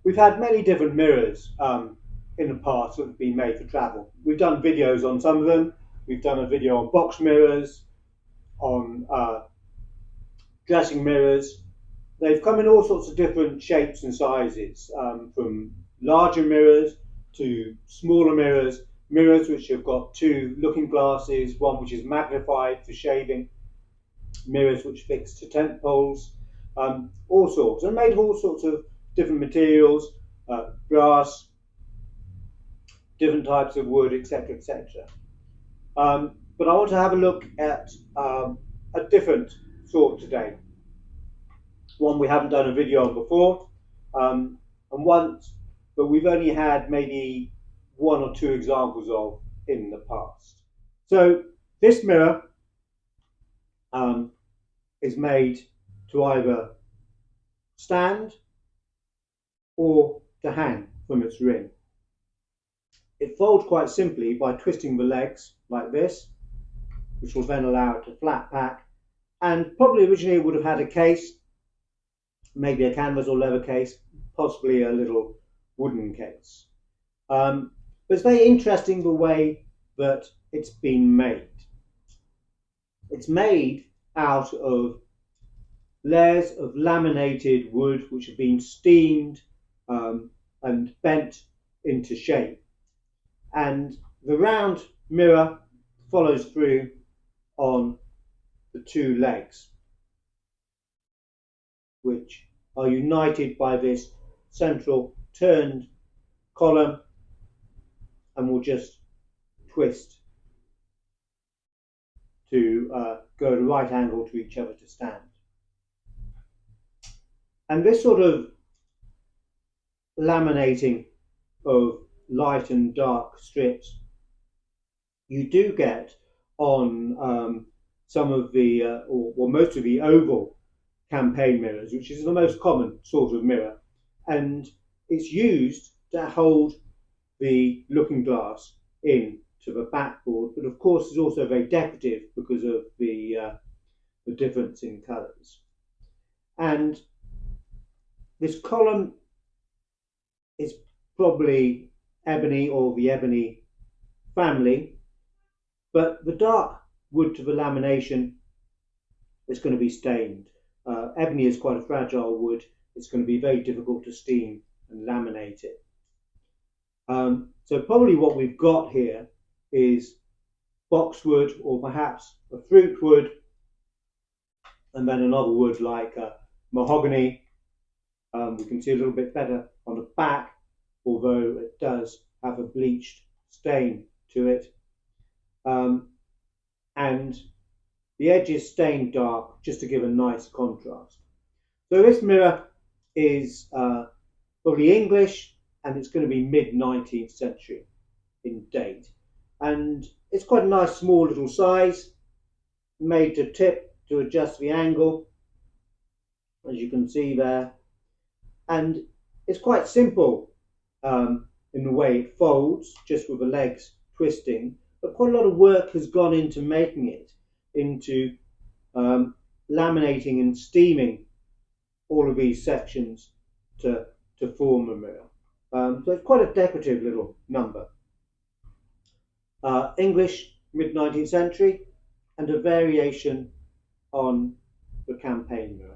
We've had many different mirrors in the past that have been made for travel. We've done videos on some of them. We've done a video on box mirrors, on dressing mirrors. They've come in all sorts of different shapes and sizes, from larger mirrors to smaller mirrors, mirrors which have got two looking glasses, one which is magnified for shaving, mirrors which fix to tent poles, all sorts, and made of all sorts of different materials, brass, different types of wood, etc., etc. But I want to have a look at a different sort today, one we haven't done a video on before, and once, but we've only had maybe one or two examples of in the past. So this mirror is made to either stand or to hang from its ring. It folds quite simply by twisting the legs like this, which will then allow it to flat pack, and probably originally it would have had a case, maybe a canvas or leather case, possibly a little wooden case. But it's very interesting the way that it's been made. It's made out of layers of laminated wood which have been steamed and bent into shape. And the round mirror follows through on the two legs, which are united by this central turned column and will just twist to go at a right angle to each other to stand. And this sort of laminating of light and dark strips you do get on some of the, or most of the oval campaign mirrors, which is the most common sort of mirror, and it's used to hold the looking glass in to the backboard, but of course it's also very decorative because of the difference in colours. And this column is probably ebony or the ebony family, but the dark wood to the lamination is going to be stained. Ebony is quite a fragile wood. It's going to be very difficult to steam and laminate it. So probably what we've got here is boxwood or perhaps a fruit wood, and then another wood like mahogany. We can see a little bit better on the back, although it does have a bleached stain to it. And the edge is stained dark just to give a nice contrast. So this mirror is probably English, and it's going to be mid-19th century in date. And it's quite a nice small little size, made to tip to adjust the angle, as you can see there. And it's quite simple in the way it folds, just with the legs twisting, but quite a lot of work has gone into making it, into laminating and steaming all of these sections to form a mirror. So it's quite a decorative little number. English, mid-19th century, and a variation on the campaign mirror.